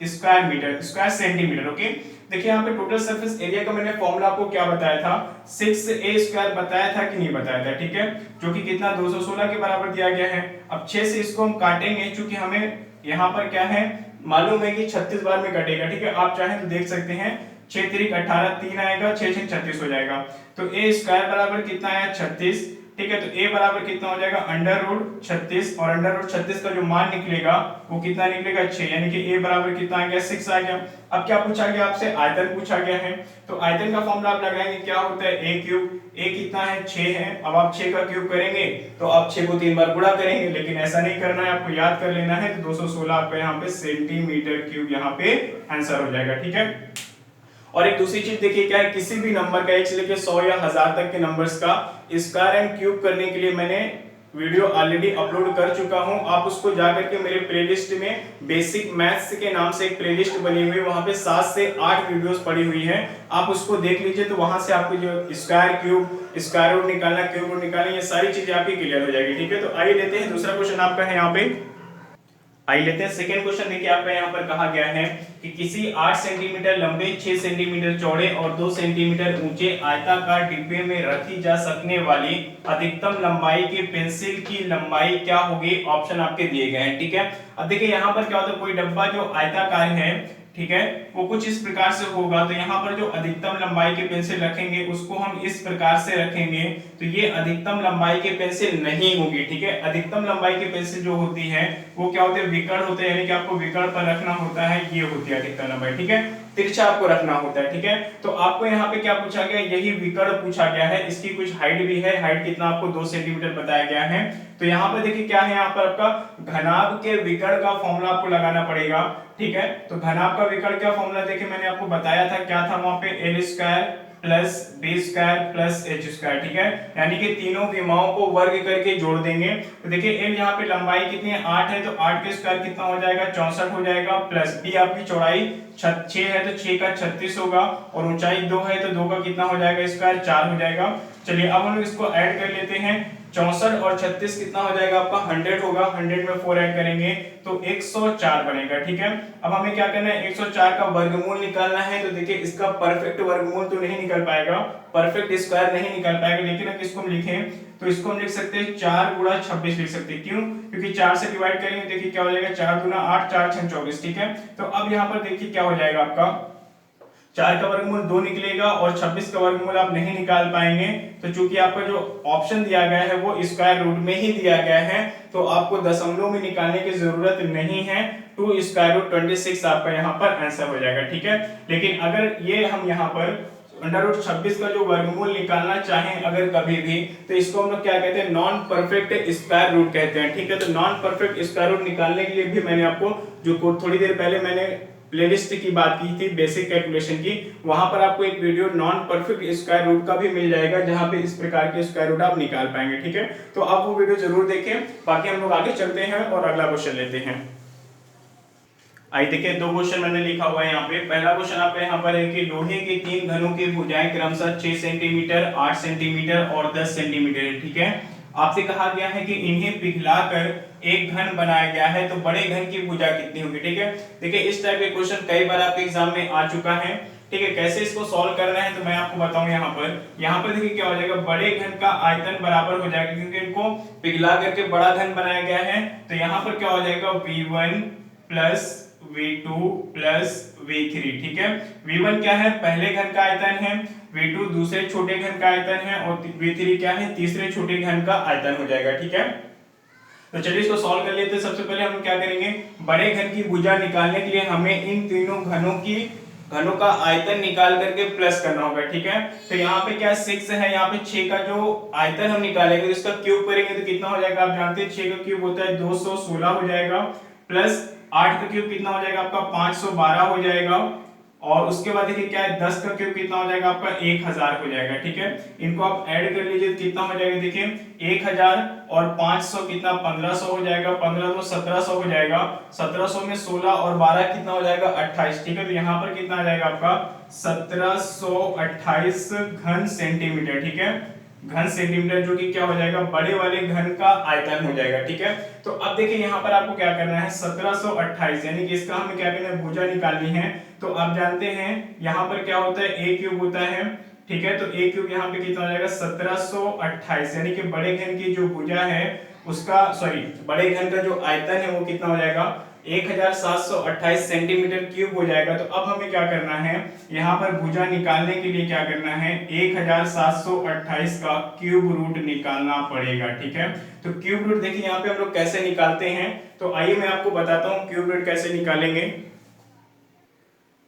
square metre, square centimetre, okay. देखिए यहाँ पे टोटल सरफेस एरिया का मैंने फॉर्मूला आपको क्या बताया था, 6a स्क्वायर बताया था कि नहीं बताया था, ठीक है, जो कि कितना 216 के बराबर दिया गया है। अब 6 से इसको हम काटेंगे, क्योंकि हमें यहाँ पर क्या है मालूम है कि 36 बार में कटेगा, ठीक है। आप चाहें तो देख सकते हैं 6 3 18 3 आएगा, 6 6 36 हो जाएगा, तो a स्क्वायर बराबर कितना आया 36, ठीक है। तो a बराबर कितना हो जाएगा अंडर रूट 36, और अंडर रूट 36 का जो मान निकलेगा वो कितना निकलेगा 6, यानी कि a बराबर कितना आ गया 6 आ गया। अब क्या पूछा गया आपसे, आयतन पूछा गया है, तो आयतन का फॉर्मूला आप लगाएंगे, क्या होता है a क्यूब, a कितना है 6 है, अब आप 6 का क्यूब करेंगे तो आप 6 को 3 बार गुणा करेंगे, लेकिन ऐसा नहीं करना है, आपको याद कर लेना है। तो 216 आपका यहाँ पे सेंटीमीटर क्यूब यहाँ पे आंसर हो जाएगा, ठीक है। और एक दूसरी चीज देखिए क्या है, किसी भी नंबर का 1 से लेकर 100 या 1000 तक के नंबर्स का स्क्वायर एंड क्यूब करने के लिए मैंने वीडियो ऑलरेडी अपलोड कर चुका हूं, आप उसको जाकर के मेरे प्लेलिस्ट में बेसिक मैथ्स के नाम से एक प्लेलिस्ट बनी हुई है, वहां पे 7 से 8 वीडियोस पड़ी हुई हैं, आप उसको देख लीजिए, तो वहां से आपको जो स्क्वायर क्यूब, स्क्वायर रूट निकालना, क्यूब रूट निकालना, ये सारी चीजें आपकी क्लियर हो जाएगी, ठीक है। तो आइए लेते हैं दूसरा क्वेश्चन आपका है यहाँ पे, आइए लेते हैं सेकंड क्वेश्चन। देखिए आपका यहाँ पर कहा गया है कि किसी 8 सेंटीमीटर लंबे, 6 सेंटीमीटर चौड़े और 2 सेंटीमीटर ऊंचे आयताकार डिब्बे में रखी जा सकने वाली अधिकतम लंबाई के पेंसिल की लंबाई क्या होगी, ऑप्शन आपके दिए गए हैं, ठीक है। अब देखिए यहाँ पर क्या होता है, कोई डब्बा जो आयताकार है, ठीक है, वो कुछ इस प्रकार से होगा, तो यहाँ पर जो अधिकतम लंबाई के पेंसिल रखेंगे उसको हम इस प्रकार से रखेंगे, तो ये अधिकतम लंबाई के पेंसिल नहीं होगी, ठीक है। अधिकतम लंबाई के पेंसिल जो होती है वो क्या होते हैं, विकर्ण होते हैं, यानी कि आपको विकर्ण पर रखना होता है, ये होती है अधिकतम लंबाई, ठीक है, तिरछा आपको रखना होता है, ठीक है। तो आपको यहाँ पे क्या पूछा गया, यही विकर्ण पूछा गया है, इसकी कुछ हाइट भी है, हाइट कितना आपको 2 सेंटीमीटर बताया गया है। तो यहाँ पर देखिए क्या है, यहाँ पर आपका घनाभ के विकर्ण का फॉर्मूला आपको लगाना पड़ेगा, ठीक है। तो घनाभ का विकर्ण का फॉर्मूला देखिए मैंने आपको बताया था, क्या था वहां पे, L square plus B square plus H square, ठीक है, यानी कि तीनों विमाओं को वर्ग करके जोड़ देंगे। तो देखिए एल यहाँ पे लंबाई कितनी है 8 है, तो 8 के स्क्वायर कितना हो जाएगा 64 हो जाएगा, प्लस बी आपकी चौड़ाई 6 है तो 6 का 36 होगा, और ऊंचाई 2 है तो 2 का कितना हो जाएगा स्क्वायर 4 हो जाएगा। चलिए अब हम लोग इसको ऐड कर लेते हैं, 64 और 36 कितना हो जाएगा आपका 100 होगा, 100 में 4 ऐड करेंगे तो 104 बनेगा, ठीक है। अब हमें क्या करना है, 104 का वर्गमूल निकालना है, तो देखिए इसका परफेक्ट वर्गमूल तो नहीं निकल पाएगा, परफेक्ट स्क्वायर नहीं निकल पाएगा, लेकिन अब इसको हम लिखें तो इसको हम लिख सकते हैं 4 गुणा 26 लिख सकते हैं, क्यों, क्योंकि 4 से डिवाइड करेंगे, देखिए क्या हो जाएगा 4 गुना 8 4 6 24, ठीक है। तो अब यहाँ पर देखिए क्या हो जाएगा आपका 4 का वर्गमूल 2 निकलेगा और 26 का वर्गमूल आप नहीं निकाल पाएंगे, तो चूंकि आपका जो ऑप्शन दिया गया है वो स्क्वायर रूट में ही दिया गया है, तो आपको दशमलव में निकालने की जरूरत नहीं है, 2 स्क्वायर रूट 26 आपका यहाँ पर आंसर हो जाएगा, ठीक है। लेकिन अगर ये हम यहाँ पर अंडर रूट 26 का जो वर्गमूल निकालना चाहें अगर कभी भी, तो इसको हम लोग क्या कहते हैं, नॉन परफेक्ट स्क्वायर रूट कहते हैं, ठीक है। तो नॉन परफेक्ट स्क्वायर रूट निकालने के लिए भी मैंने आपको जो थोड़ी देर पहले मैंने प्लेलिस्ट की बात की थी बेसिक कैलकुलेशन की, वहां पर आपको एक video non perfect square root का भी मिल जाएगा, जहां पे इस प्रकार के स्क्वायर रूट आप निकाल पाएंगे, ठीक है। तो आप वो वीडियो जरूर देखें। बाकी हम लोग आगे चलते हैं और अगला क्वेश्चन लेते हैं। आइए देखिए 2 क्वेश्चन मैंने लिखा हुआ है यहाँ पे। पहला क्वेश्चन आपका यहाँ पर है कि लोहे के 3 घनों की भुजाएं क्रमशः 6 सेंटीमीटर 8 सेंटीमीटर और 10 सेंटीमीटर है, ठीक है। आपसे कहा गया है कि इन्हें पिघलाकर एक घन बनाया गया है, तो बड़े घन की भुजा कितनी होगी, ठीक है। देखिए इस टाइप के क्वेश्चन कई बार आपके एग्जाम में आ चुका है, ठीक है, कैसे इसको सॉल्व करना है तो मैं आपको बताऊं। यहाँ पर देखिए क्या हो जाएगा, बड़े घन का आयतन बराबर हो जाएगा, क्योंकि इनको पिघला करके बड़ा घन बनाया गया है। तो यहाँ पर क्या हो जाएगा, V1 plus V2 plus V3, ठीक है। V1 क्या है, पहले घन का आयतन है, V2 दूसरे छोटे घन का आयतन है, और V3 क्या है, तीसरे छोटे घन का आयतन हो जाएगा, ठीक है। तो चलिए इसको सॉल्व कर लेते हैं। सबसे पहले हम क्या करेंगे, बड़े घन की भुजा निकालने के लिए हमें इन तीनों घनों का आयतन निकाल करके प्लस करना होगा, ठीक है। तो यहाँ पे क्या 6 है, यहाँ पे 6 का जो आयतन हम निकालेंगे तो इसका क्यूब करेंगे तो कितना हो जाएगा, आप जानते हैं 6 का क्यूब होता है 216 हो जाएगा, प्लस 8 का क्यूब कितना हो जाएगा आपका 512 हो जाएगा, और उसके बाद देखिए क्या है 10 का क्यूब कितना हो जाएगा आपका 1000 हो जाएगा, ठीक है। इनको आप ऐड कर लीजिए कितना हो जाएगा, देखिए 1000 और 500 कितना 1500 हो जाएगा, 15 तो 1700 हो जाएगा, 1700 में 16 और 12 कितना हो जाएगा 28, ठीक है। तो यहाँ पर कितना आ जाएगा आपका 1728 घन सेंटीमीटर, ठीक है, घन सेंटीमीटर, जो कि क्या हो जाएगा बड़े वाले घन का आयतन हो जाएगा, ठीक है। तो अब देखिए यहाँ पर आपको क्या करना है, 1728 यानी कि इसका हमें क्या करना है, भुजा निकालनी है। तो आप जानते हैं यहाँ पर क्या होता है, a क्यूब होता है, ठीक है। तो a क्यूब यहाँ पे कितना हो जाएगा 1728, यानी कि बड़े घन की जो भुजा है उसका, सॉरी, बड़े घन का जो आयतन है वो कितना हो जाएगा 1728 सेंटीमीटर क्यूब हो जाएगा। तो अब हमें क्या करना है, यहाँ पर भुजा निकालने के लिए क्या करना है, 1728 का क्यूब रूट निकालना पड़ेगा, ठीक है। तो क्यूब रूट देखिए यहाँ पे हम लोग कैसे निकालते हैं, तो आइए मैं आपको बताता हूँ क्यूब रूट कैसे निकालेंगे।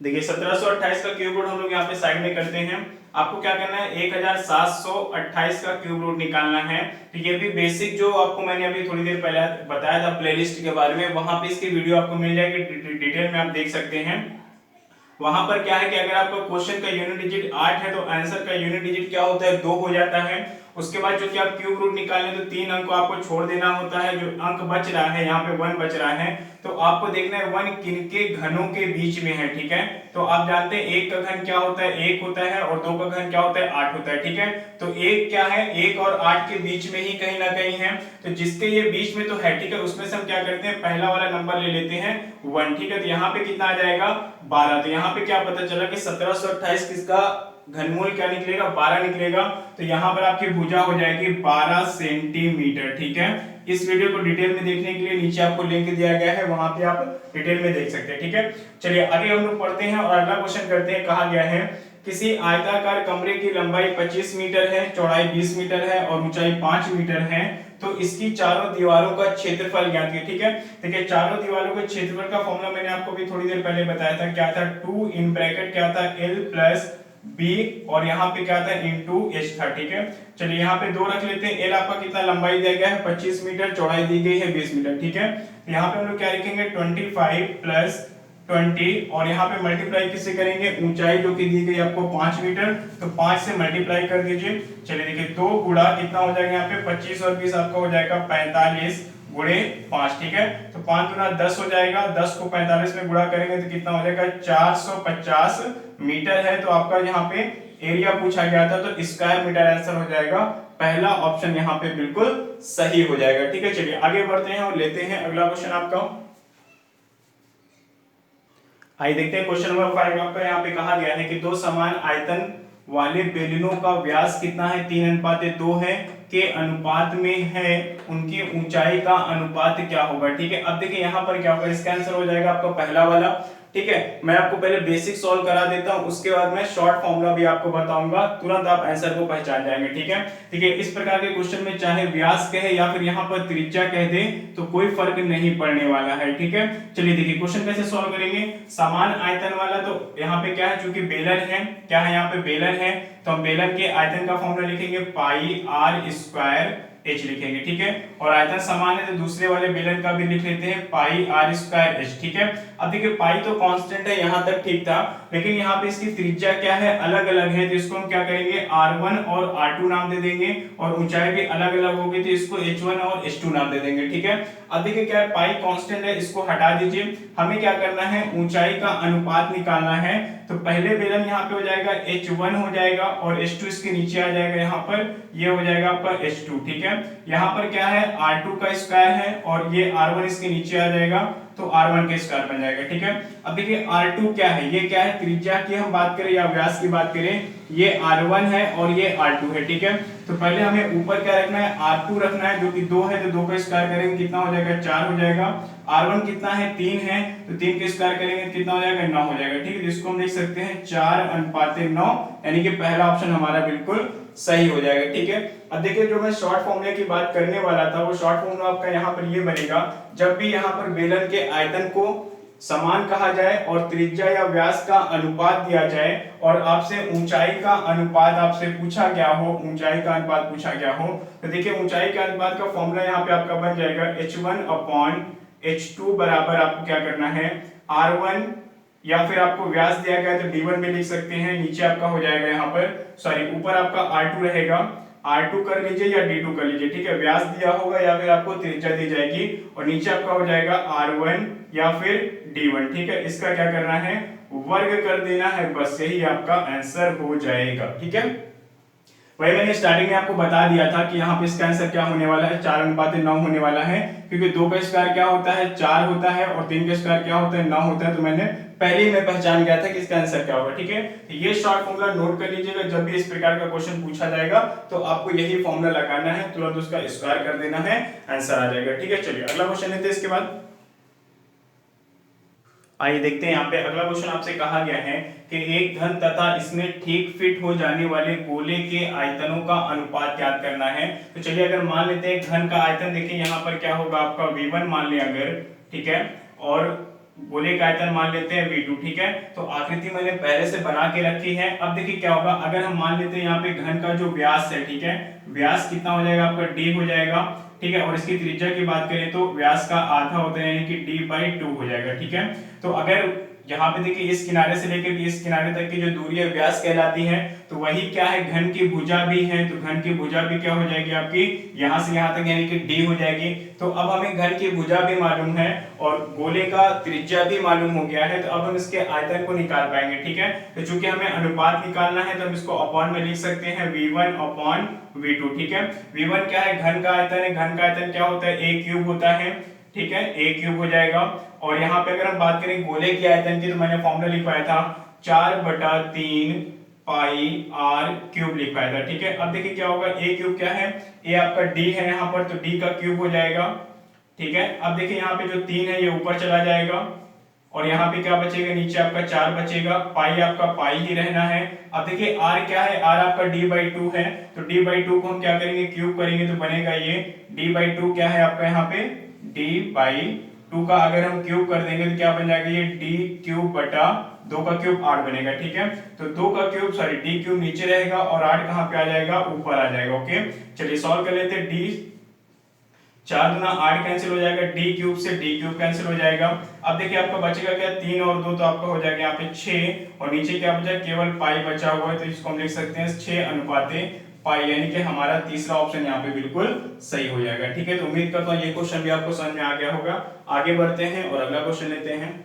देखिए 1728 का क्यूब रूट हम लोग यहाँ पे साइड में करते हैं। आपको क्या करना है, 1728 का क्यूब रूट निकालना है। तो ये भी बेसिक जो आपको मैंने अभी थोड़ी देर पहले बताया था प्लेलिस्ट के बारे में, वहां पे इसकी वीडियो आपको मिल जाएगी, डिटेल में आप देख सकते हैं। वहां पर क्या है कि अगर आपका क्वेश्चन का यूनिट डिजिट 8 है तो आंसर का यूनिट डिजिट क्या होता है, 2 हो जाता है। उसके बाद जो कि आप क्यूब रूट निकालने तो 3 अंक को आपको छोड़ देना होता है, जो अंक बच रहा है यहाँ पे 1 बच रहा है, तो आपको देखना है 1 किनके घनों के बीच में है, ठीक है। तो आप जानते हैं 1 का घन क्या होता है, 1 होता है, और 2 का घन क्या होता है 8 होता है, ठीक है। तो 1 क्या है, 1 और 8 के बीच में ही कहीं ना कहीं है, तो जिसके ये बीच में तो है, ठीक है, उसमें से हम क्या करते हैं पहला वाला नंबर ले लेते हैं 1, ठीक है। तो यहाँ पे कितना आ जाएगा 12। तो यहाँ पे क्या पता चला कि 1728 किसका घनमूल क्या निकलेगा 12 निकलेगा। तो यहाँ पर आपकी भुजा हो जाएगी 12 सेंटीमीटर, ठीक है। इस वीडियो को डिटेल में देखने के लिए नीचे आपको लिंक दिया गया है, वहां पे आप डिटेल में देख सकते हैं, ठीक है। चलिए आगे हम लोग पढ़ते हैं और अगला क्वेश्चन करते हैं। कहा गया है किसी आयताकार कमरे की लंबाई 25 मीटर है, चौड़ाई 20 मीटर है और ऊंचाई 5 मीटर है, तो इसकी चारों दीवारों का क्षेत्रफल ज्ञात कीजिए, ठीक है। देखिए चारों दीवारों के क्षेत्रफल का फॉर्मूला मैंने आपको भी थोड़ी देर पहले बताया था, क्या था 2 इन ब्रैकेट क्या था L प्लस B, और यहाँ पे क्या था इनटू H था, ठीक है। चलिए यहाँ पे 2 रख लेते हैं। L आपका कितना लंबाई दिया गया है 25 मीटर, चौड़ाई दी गई है 20 मीटर, ठीक है। तो यहाँ पे हम लोग क्या लिखेंगे 25 प्लस 20, और यहाँ पे मल्टीप्लाई किससे करेंगे, ऊंचाई जो कि दी गई आपको 5 मीटर, तो 5 से मल्टीप्लाई कर दीजिए। चलिए देखिए 2 गुणा कितना हो जाएगा यहाँ पे 25 और 20 आपका हो जाएगा 45 गुणे 5, ठीक है। तो 5 गुना 10 हो जाएगा, 10 को 45 में गुणा करेंगे तो कितना हो जाएगा 450 मीटर है। तो आपका यहाँ पे एरिया पूछा गया था, तो स्क्वायर मीटर आंसर हो जाएगा, पहला ऑप्शन यहाँ पे बिल्कुल सही हो जाएगा, ठीक है। चलिए आगे बढ़ते हैं और लेते हैं अगला क्वेश्चन आपका। आइए देखते हैं क्वेश्चन नंबर 5 आपका। यहाँ पे कहा गया है कि दो समान आयतन वाले बेलनों का व्यास कितना है, 3:2 है के अनुपात में है, उनकी ऊंचाई का अनुपात क्या होगा, ठीक है। अब देखिए यहाँ पर क्या होगा, इसका आंसर हो जाएगा आपका पहला वाला, ठीक है। मैं आपको पहले बेसिक सॉल्व करा देता हूं, उसके बाद मैं शॉर्ट फॉर्मूला भी आपको बताऊंगा, तुरंत आप आंसर को पहचान जाएंगे, ठीक है। ठीक है, इस प्रकार के क्वेश्चन में चाहे व्यास कहे या फिर यहाँ पर त्रिज्या कह दे तो कोई फर्क नहीं पड़ने वाला है, ठीक है। चलिए देखिए क्वेश्चन कैसे सॉल्व करेंगे। समान आयतन वाला, तो यहाँ पे क्या है, चूंकि बेलन है, क्या है यहाँ पे बेलन है, तो हम बेलन के आयतन का फॉर्मूला लिखेंगे पाई आर स्क्वायर h लिखेंगे, ठीक है। और आयतन समान है तो दूसरे वाले बेलन का भी लिख लेते हैं पाई आर स्क्वायर h, ठीक है। अब देखिए पाई तो कांस्टेंट है, यहां तक ठीक था, लेकिन यहाँ पे इसकी त्रिज्या क्या है, अलग अलग है, तो इसको हम क्या करेंगे r1 और r2 नाम दे देंगे, और ऊंचाई भी अलग अलग होगी तो इसको h1 और h2 नाम दे देंगे, ठीक है। अब देखिए क्या है, पाई कांस्टेंट है, इसको हटा दीजिए, हमें क्या करना है, ऊंचाई का अनुपात निकालना है। तो पहले बेलन यहाँ पे हो जाएगा h1 हो जाएगा और h2 इसके नीचे आ जाएगा, यहाँ पर ये हो जाएगा आपका h2, ठीक है। यहाँ पर क्या है, r2 का स्क्वायर है और ये r1 इसके नीचे आ जाएगा तो r1 का स्क्वायर बन जाएगा। ठीक है, अब देखिए r2 क्या है, ये क्या है, त्रिज्या की हम बात करें या व्यास की बात करें, ये r1 है और ये r2 है। ठीक है, तो पहले हमें ऊपर क्या रखना है, r2 रखना है जो कि 2 है, तो 2 का स्क्वायर करेंगे कितना हो जाएगा, 4 हो जाएगा। r1 कितना है, 3 है, तो 3 का स्क्वायर करेंगे कितना हो जाएगा, 9 हो जाएगा। ठीक है, जिसको हम लिख सकते हैं 4:9, यानी कि पहला ऑप्शन हमारा बिल्कुल सही हो जाएगा। ठीक है, अब देखिए जो मैं शॉर्ट फॉर्मूले की बात करने वाला था, वो शॉर्ट फॉर्मूला आपका यहाँ पर ये बनेगा, जब भी यहाँ पर बेलन के आयतन को समान कहा जाए और त्रिज्या या व्यास का अनुपात दिया जाए और आपसे ऊंचाई का अनुपात आपसे पूछा गया हो, ऊंचाई का अनुपात पूछा गया हो, तो देखिए ऊंचाई के अनुपात का फॉर्मूला यहाँ पे आपका बन जाएगा h1/h2 बराबर आपको क्या करना है, r1, या फिर आपको व्यास दिया गया तो d1 में लिख सकते हैं, नीचे आपका हो जाएगा यहाँ पर, सॉरी ऊपर आपका r2 रहेगा, r2 कर लीजिए या d2 कर लीजिए। ठीक है, व्यास दिया होगा या फिर आपको त्रिज्या दी जाएगी और नीचे आपका हो जाएगा r1 या फिर d1। ठीक है, इसका क्या करना है, वर्ग कर देना है, बस यही आपका आंसर हो जाएगा। ठीक है, वही मैंने स्टार्टिंग में आपको बता दिया था कि यहाँ पे इसका आंसर क्या होने वाला है, 4:9 होने वाला है, क्योंकि 2 का स्क्वायर क्या होता है, 4 होता है और 3 का स्क्वायर क्या होता है, 9 होता है, तो मैंने पहले ही मैं पहचान गया था कि इसका आंसर क्या होगा। ठीक है, ये शॉर्ट फॉर्मूला नोट कर लीजिएगा, जब भी इस प्रकार का क्वेश्चन पूछा जाएगा तो आपको यही फॉर्मूला लगाना है, तुरंत उसका स्क्वायर कर देना है, आंसर आ जाएगा। ठीक है, चलिए अगला क्वेश्चन लेते हैं। इसके बाद आइए देखते हैं, यहाँ पे अगला क्वेश्चन आपसे कहा गया है कि एक घन तथा इसमें ठीक फिट हो जाने वाले गोले के आयतनों का अनुपात ज्ञात करना है। तो चलिए अगर मान लेते हैं घन का आयतन, देखिए यहाँ पर क्या होगा आपका v1 मान लें अगर, ठीक है, और गोले का आयतन मान लेते हैं v2। ठीक है, तो आकृति मैंने पहले से बना के रखी है। अब देखिए क्या होगा, अगर हम मान लेते हैं यहाँ पे घन का जो व्यास है, ठीक है, व्यास कितना हो जाएगा आपका, d हो जाएगा। ठीक है, और इसकी त्रिज्या की बात करें तो व्यास का आधा होता है, यानी कि d/2 हो जाएगा। ठीक है, तो अगर यहाँ पे देखिए इस किनारे से लेकर के इस किनारे तक की जो दूरी है व्यास कहलाती है, तो वही क्या है, घन की भुजा भी है, तो घन की भुजा भी क्या हो जाएगी आपकी, यहाँ से यहाँ तक यानी कि d हो जाएगी। तो अब हमें घन की भुजा भी मालूम है और गोले का त्रिज्या भी मालूम हो गया है, तो अब हम इसके आयतन को निकाल पाएंगे। ठीक है, तो चूंकि हमें अनुपात निकालना है तो हम इसको अपॉन में लिख सकते हैं, v1/v2। ठीक है, v1 क्या है, घन का आयतन है, घन का आयतन क्या होता है, a³ होता है। ठीक है, a³ हो जाएगा। और यहाँ पे अगर हम बात करें गोले के आयतन की, तो मैंने फॉर्मूला लिखवाया था 4/3 पाई r³ लिखवाया था। ठीक है, अब देखिए क्या होगा, a³ क्या है, a आपका d है यहाँ पर, तो d का क्यूब हो जाएगा। ठीक है, अब देखिए यहाँ पे जो 3 है ये ऊपर चला जाएगा और यहाँ पे क्या बचेगा, नीचे आपका 4 बचेगा, पाई आपका पाई ही रहना है। अब देखिए r क्या है, r आपका d/2 है, तो d/2 को हम क्या करेंगे, क्यूब करेंगे तो बनेगा ये d/2 क्या है आपका यहाँ पे, d/2 का अगर हम क्यूब कर देंगे तो क्या बन जाएगा, ये d³/2 का क्यूब 8 बनेगा। ठीक है, तो 2 का क्यूब सॉरी d³ नीचे रहेगा और 8 कहाँ पे आ जाएगा, ऊपर आ जाएगा। ओके, चलिए सॉल्व कर लेते हैं। d 4 दूना 8 कैंसिल हो जाएगा, d³ से d³ कैंसिल हो जाएगा। अब देखिए आपका बचेगा क्या, 3 और 2 तो आपका हो जाएगा यहाँ पे 6 और नीचे क्या बचा, केवल पाई बचा हुआ है, तो इसको हम लिख सकते हैं 6:पाई, यानी कि हमारा तीसरा ऑप्शन यहाँ पे बिल्कुल सही हो जाएगा। ठीक है, तो उम्मीद करता हूँ ये क्वेश्चन भी आपको समझ में आ गया होगा। आगे बढ़ते हैं और अगला क्वेश्चन लेते हैं।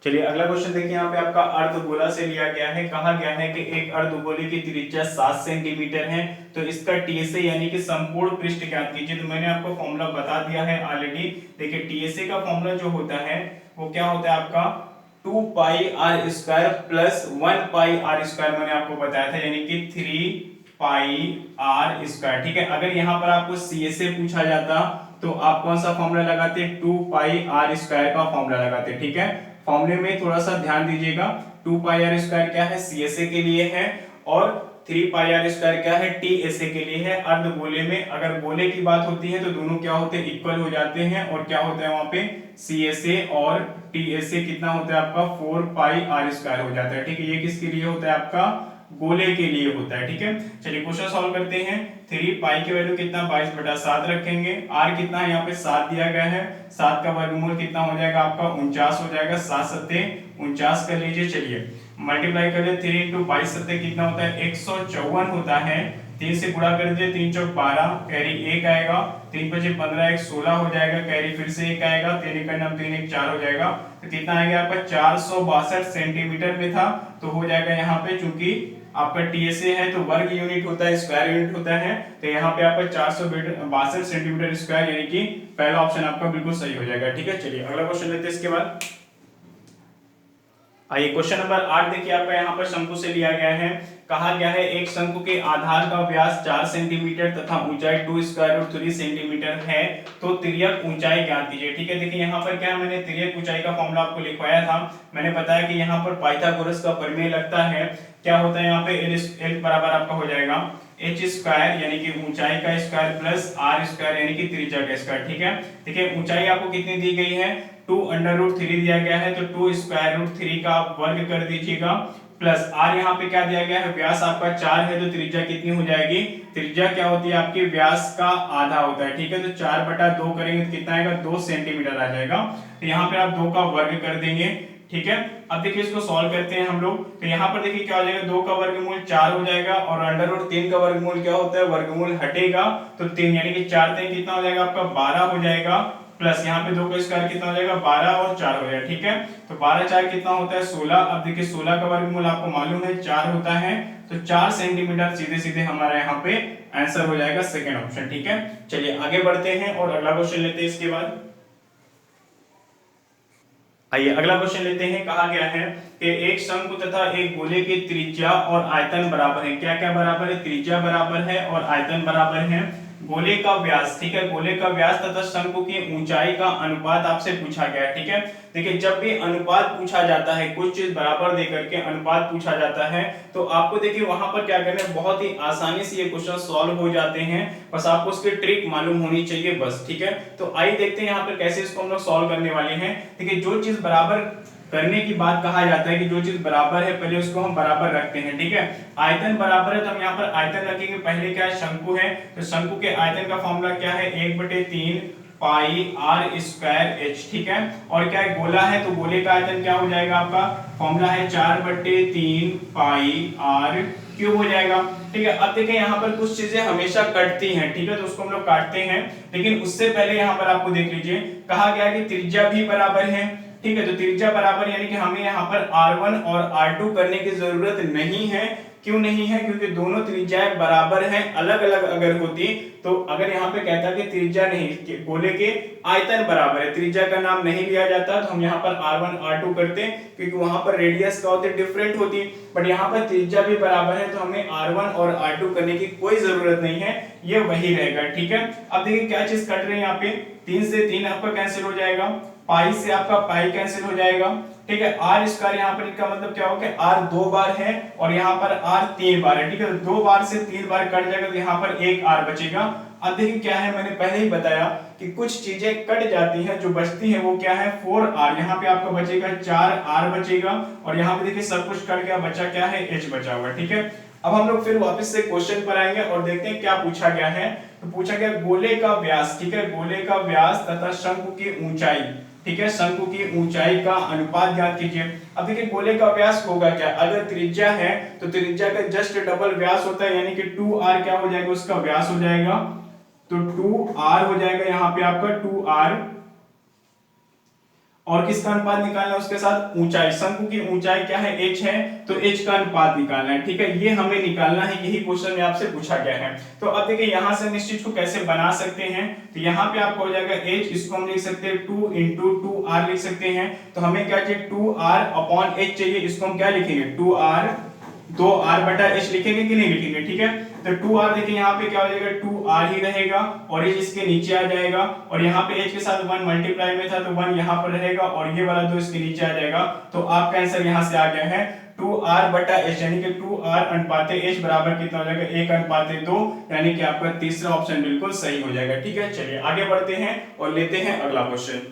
चलिए अगला क्वेश्चन देखिए, यहाँ पे आपका अर्धगोला से लिया गया है। कहा गया है कि एक अर्धगोले की त्रिज्या 7 सेंटीमीटर है, तो इसका टीएसए यानी कि संपूर्ण पृष्ठ ज्ञात कीजिए। तो मैंने आपको फॉर्मूला बता दिया है ऑलरेडी। देखिए टीएसए का फॉर्मूला जो होता है वो क्या होता है आपका 2πr² प्लस 1πr², मैंने आपको बताया था, यानी कि 3πr²। ठीक है, अगर यहाँ पर आपको सीएसए पूछा जाता तो आप कौन सा फॉर्मूला लगाते, 2πr² का फॉर्मूला लगाते। ठीक है, फॉर्मूले में थोड़ा सा ध्यान दीजिएगा, 2πr² क्या है, सीएसए के लिए है और 3πr² क्या है, टीएसए के लिए है। अर्धगोले में अगर गोले की बात होती है तो दोनों क्या होते हैं, इक्वल हो जाते हैं और क्या होता है वहां पे सीएसए और टीएसए कितना होता है आपका 4πr² हो जाता है। ठीक है, ये किसके लिए होता है, आपका गोले के लिए होता है। ठीक है, चलिए क्वेश्चन सॉल्व करते हैं। 3 पाई की वैल्यू कितना 22/7 रखेंगे, r कितना है यहाँ पे 7 दिया गया है, 7 का वर्गमूल कितना हो जाएगा आपका 49 हो जाएगा, 7 सत्ते 49 कर लीजिए। चलिए मल्टीप्लाई कर ले, 3 × 22 सत्ते कितना होता है 154 होता है, 3 से गुणा कर दीजिए, 3 चौक 12, कैरी 1 आएगा, 3 पचे 15, 1 16 हो जाएगा, कैरी फिर से 1 आएगा, 3 1 9 3 1 4 हो जाएगा। तो कितना आएगा आपका 462 सेंटीमीटर में था, तो हो जाएगा यहाँ पे, चूंकि आपका टीएसए है तो वर्ग यूनिट होता है, स्क्वायर यूनिट होता है, तो यहाँ पे आपका 462 सेंटीमीटर स्क्वायर, यानी कि पहला ऑप्शन आपका बिल्कुल सही हो जाएगा। ठीक है, चलिए अगला क्वेश्चन लेते हैं इसके बाद। आइए क्वेश्चन नंबर 8 देखिए, आपका यहाँ पर शंकु से लिया गया है। कहा गया है एक शंकु के आधार का व्यास 4 सेंटीमीटर तथा ऊंचाई 2√3 सेंटीमीटर है, तो तिर्यक ऊंचाई ज्ञात कीजिए। ठीक है, देखिए यहाँ पर क्या मैंने तिर्यक ऊंचाई का फॉर्मूला आपको लिखवाया था। मैंने बताया कि यहाँ पर पाइथागोरस का प्रमेय लगता है। क्या होता है यहाँ पे, एल बराबर आपका हो जाएगा h स्क्वायर यानी कि ऊंचाई का स्क्वायर प्लस r स्क्वायर यानी कि त्रिज्या का स्क्वायर। ठीक है, देखिए ऊंचाई आपको कितनी दी गई है, 2√3 दिया गया है, तो 2√3 का आप वर्ग कर दीजिएगा, प्लस r यहाँ पे क्या दिया गया है, व्यास आपका 4 है, तो त्रिज्या कितनी हो जाएगी, त्रिज्या क्या होती है आपकी, व्यास का आधा होता है। ठीक है, तो 4/2 करेंगे तो कितना आएगा, 2 सेंटीमीटर आ जाएगा। तो यहाँ पे आप 2 का वर्ग कर देंगे। ठीक है, अब देखिए इसको सॉल्व करते हैं हम लोग। तो यहाँ पर देखिए क्या हो जाएगा, 2 का वर्गमूल 4 हो जाएगा, और √3 का वर्गमूल क्या होता है, वर्गमूल हटेगा तो 3, यानी कि 4 3 कितना हो जाएगा आपका 12 हो जाएगा, प्लस यहाँ पे 2 का स्क्वायर कितना हो जाएगा 12 और 4 हो जाएगा। ठीक है, तो 12 4 कितना होता है 16। अब देखिए 16 का वर्गमूल आपको मालूम है 4 होता है, तो 4 सेंटीमीटर सीधे सीधे हमारा यहाँ पे आंसर हो जाएगा सेकंड ऑप्शन। ठीक है, चलिए आगे बढ़ते हैं और अगला क्वेश्चन लेते हैं इसके बाद। आइए अगला क्वेश्चन लेते हैं। कहा गया है कि एक शंकु तथा एक गोले की त्रिज्या और आयतन बराबर है। क्या क्या बराबर है, त्रिज्या बराबर है और आयतन बराबर है। गोले का व्यास, ठीक है, गोले का व्यास तथा शंकु की ऊंचाई का अनुपात आपसे पूछा गया है। ठीक है, देखिए जब भी अनुपात पूछा जाता है, कुछ चीज बराबर देकर के अनुपात पूछा जाता है, तो आपको देखिए वहां पर क्या करना है, बहुत ही आसानी से ये क्वेश्चन सॉल्व हो जाते हैं, बस आपको उसकी ट्रिक मालूम होनी चाहिए बस। ठीक है, तो आइए देखते हैं यहाँ पर कैसे इसको हम लोग सॉल्व करने वाले हैं। देखिए जो चीज बराबर करने की बात कहा जाता है कि जो चीज बराबर है पहले उसको हम बराबर रखते हैं। ठीक है, आयतन बराबर है तो हम यहाँ पर आयतन रखेंगे। पहले क्या है, शंकु है, तो शंकु के आयतन का फॉर्मूला क्या है, 1/3 पाई r स्क्वायर h। ठीक है, और क्या है, गोला है, तो गोले का आयतन क्या हो जाएगा आपका, फॉर्मूला है 4/3 पाई r क्यूब हो जाएगा। ठीक है, अब देखिए यहाँ पर कुछ चीजें हमेशा कटती हैं। ठीक है, तो उसको हम लोग काटते हैं, लेकिन उससे पहले यहाँ पर आपको देख लीजिए, कहा गया कि त्रिज्या भी बराबर है। ठीक है, तो त्रिज्या बराबर यानी कि हमें यहाँ पर r1 और r2 करने की जरूरत नहीं है। क्यों नहीं है, क्योंकि दोनों त्रिज्याएं बराबर हैं। अलग अलग अगर होती तो अगर यहाँ पे कहता कि त्रिज्या नहीं, गोले के आयतन बराबर है, त्रिज्या का नाम नहीं लिया जाता, तो हम यहाँ पर r1 r2 करते, क्योंकि वहां पर रेडियस क्या होती डिफरेंट होती। बट यहाँ पर त्रिज्या भी बराबर है, तो हमें r1 और r2 करने की कोई जरूरत नहीं है, ये वही रहेगा। ठीक है, अब देखिए क्या चीज कट रही है यहाँ पे, 3 से 3 आपका कैंसिल हो जाएगा, पाई से आपका पाई कैंसिल हो जाएगा। ठीक है, r स्क्वायर यहाँ पर इसका मतलब क्या होगा, r 2 बार है और यहाँ पर r 3 बार है। ठीक है, 2 बार से 3 बार कट जाएगा, तो यहाँ पर एक r बचेगा। अब देखिए क्या है, मैंने पहले ही बताया कि कुछ चीजें कट जाती हैं, जो बचती है वो क्या है 4r। यहाँ पे आपका बचेगा 4r बचेगा, और यहाँ पे देखिए सब कुछ कट गया, बचा क्या है, h बचा हुआ। ठीक है, अब हम लोग फिर वापस से क्वेश्चन पर आएंगे और देखते हैं क्या पूछा गया है। तो पूछा गया गोले का व्यास, ठीक है, गोले का व्यास तथा शंकु की ऊंचाई, ठीक है, शंकु की ऊंचाई का अनुपात ज्ञात कीजिए। अब देखिए गोले का व्यास होगा क्या, अगर त्रिज्या है तो त्रिज्या का जस्ट डबल व्यास होता है, यानी कि 2r क्या हो जाएगा, उसका व्यास हो जाएगा, तो 2r हो जाएगा यहाँ पे आपका 2r। और किसका अनुपात निकालना है उसके साथ, ऊंचाई, शंकु की ऊंचाई क्या है h है, तो h का अनुपात निकालना है। ठीक है, ये हमें निकालना है, यही क्वेश्चन में आपसे पूछा गया है। तो अब देखिए यहां से निश्चित को कैसे बना सकते हैं, तो यहाँ पे आपको हो जाएगा h, इसको हम लिख सकते हैं 2 × 2r लिख सकते हैं। तो हमें क्या चाहिए, 2r/h चाहिए, इसको हम क्या लिखेंगे, 2r 2r/h लिखेंगे कि नहीं लिखेंगे। ठीक है, तो 2r देखिए यहाँ पे क्या हो जाएगा, 2r ही रहेगा, और h इसके नीचे आ जाएगा, और यहाँ पे h के साथ 1 मल्टीप्लाई में था तो 1 यहाँ पर रहेगा, और ये वाला 2 इसके नीचे आ जाएगा। तो आपका आंसर यहाँ से आ गया है 2r/h, यानी कि 2r/h बराबर कितना हो जाएगा, 1/2, यानी कि आपका तीसरा ऑप्शन बिल्कुल सही हो जाएगा। ठीक है, चलिए आगे बढ़ते हैं और लेते हैं अगला क्वेश्चन।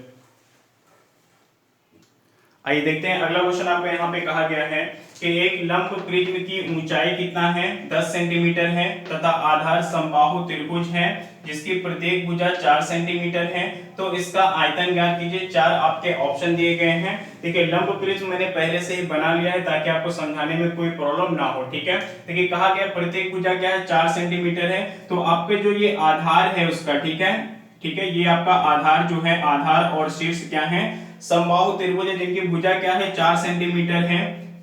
आइए देखते हैं अगला क्वेश्चन। आपको यहाँ पे कहा गया है कि एक लंब प्रिज्म की ऊंचाई कितना है, 10 सेंटीमीटर है, तथा आधार समबाहु त्रिभुज है जिसकी प्रत्येक भुजा 4 सेंटीमीटर है, तो इसका आयतन ज्ञात कीजिए। 4 आपके ऑप्शन दिए गए हैं। देखिए लंब प्रिज्म मैंने पहले से ही बना लिया है ताकि आपको समझाने में कोई प्रॉब्लम ना हो, ठीक है। देखिए कहा गया प्रत्येक भुजा क्या है, 4 सेंटीमीटर है, तो आपके जो ये आधार है उसका, ठीक है, ठीक है, ये आपका आधार जो है, आधार और शीर्ष क्या है, समबाहु त्रिभुज है जिनकी भुजा क्या है, 4 सेंटीमीटर है,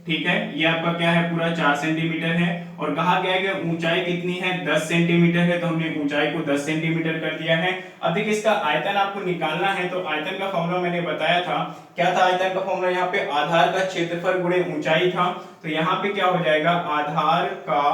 ठीक है, ये आपका क्या है, पूरा 4 सेंटीमीटर है। और कहा गया है कि ऊंचाई कितनी है, 10 सेंटीमीटर है, तो हमने ऊंचाई को 10 सेंटीमीटर कर दिया है। अब देखिए इसका आयतन आपको निकालना है, तो आयतन का फॉर्मूला मैंने बताया था, क्या था आयतन का फॉर्मूला, यहाँ पे आधार का क्षेत्रफल गुणे ऊंचाई था। तो यहाँ पे क्या हो जाएगा, आधार का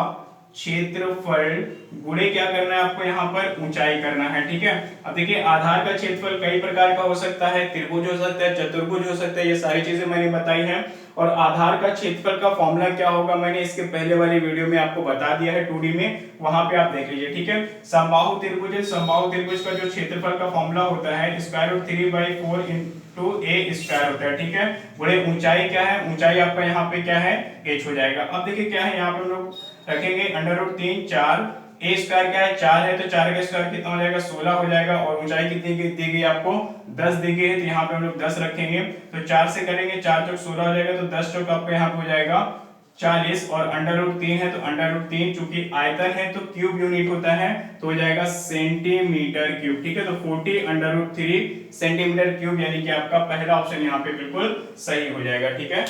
क्षेत्रफल गुणे क्या करना है आपको, यहाँ पर ऊंचाई करना है, ठीक है। अब देखिए आधार का क्षेत्रफल कई प्रकार का हो सकता है, त्रिभुज हो सकता है, चतुर्भुज हो सकता है, ये सारी चीजें मैंने बताई हैं। और आधार का क्षेत्रफल का फॉर्मूला क्या होगा, मैंने इसके पहले वाली वीडियो में आपको बता दिया है 2D में, वहां पे आप देख लीजिए, ठीक है। समबाहु त्रिभुज, समबाहु त्रिभुज का जो क्षेत्रफल का फॉर्मूला होता है √3/4 into a स्क्वायर होता है, ठीक है। बड़े ऊंचाई क्या है, ऊंचाई आपका यहाँ पे क्या है, h हो जाएगा। अब देखिए क्या है, यहाँ पे हम लोग रखेंगे √3 4, a स्क्वायर क्या है, 4 है, तो 4 का स्क्वायर कितना हो जाएगा, 16 हो जाएगा। और ऊंचाई कितनी दी गई आपको, 10 दी गई है, तो यहाँ पे हम लोग 10 रखेंगे। तो 4 से करेंगे, 4 चौक 16 हो जाएगा, तो 10 चौक आपको यहाँ पे हो जाएगा 40। और √3 है, तो √3 चूंकि आयतन है तो क्यूब यूनिट होता है, तो हो जाएगा सेंटीमीटर क्यूब, ठीक है। तो 40√3 सेंटीमीटर क्यूब, यानी कि आपका पहला ऑप्शन यहाँ पे बिल्कुल सही हो जाएगा, ठीक है।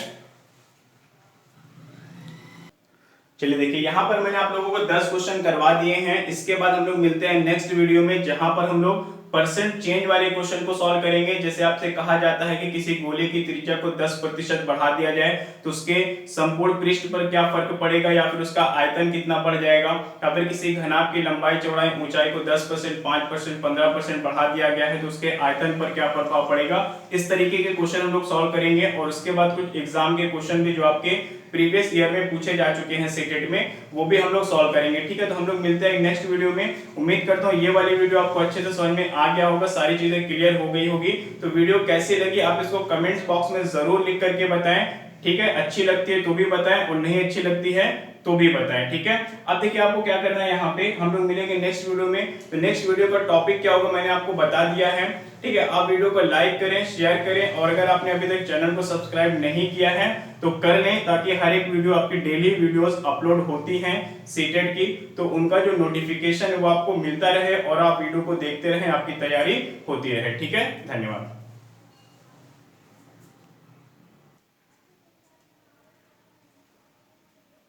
चलिए देखिए यहाँ पर मैंने आप लोगों को 10 क्वेश्चन करवा दिए हैं। इसके बाद हम लोग मिलते हैं नेक्स्ट वीडियो में, जहां पर हम लोग परसेंट चेंज वाले क्वेश्चन को सॉल्व करेंगे। जैसे आपसे कहा जाता है कि किसी गोले की त्रिज्या को 10% बढ़ा दिया जाए तो उसके संपूर्ण पृष्ठ पर क्या फर्क पड़ेगा, या फिर उसका आयतन कितना बढ़ जाएगा, या फिर किसी घनाभ की लंबाई चौड़ाई ऊंचाई को 10%, 5%, 15% बढ़ा दिया गया है तो उसके आयतन पर क्या प्रभाव पड़ेगा। इस तरीके के क्वेश्चन हम लोग सॉल्व करेंगे। और उसके बाद कुछ एग्जाम के क्वेश्चन भी जो आपके प्रीवियस ईयर में पूछे जा चुके हैं सेटेट में, वो भी हम लोग सॉल्व करेंगे, ठीक है। तो हम लोग मिलते हैं नेक्स्ट वीडियो में। उम्मीद करता हूँ ये वाली वीडियो आपको अच्छे से समझ में आ गया होगा, सारी चीजें क्लियर हो गई होगी। तो वीडियो कैसी लगी आप इसको कमेंट्स बॉक्स में जरूर लिख करके बताएं, ठीक है। अच्छी लगती है तो भी बताएं, और नहीं अच्छी लगती है तो भी बताएं, ठीक है। अब देखिए आपको क्या करना है, यहाँ पे हम लोग मिलेंगे नेक्स्ट वीडियो में। तो नेक्स्ट वीडियो का टॉपिक क्या होगा मैंने आपको बता दिया है, ठीक है। आप वीडियो को लाइक करें, शेयर करें, और अगर आपने अभी तक चैनल को सब्सक्राइब नहीं किया है तो कर लें, ताकि हर एक वीडियो आपकी डेली वीडियोस अपलोड होती हैं सीटेट की, तो उनका जो नोटिफिकेशन है वो आपको मिलता रहे और आप वीडियो को देखते रहें, आपकी तैयारी होती रहे, ठीक है। धन्यवाद।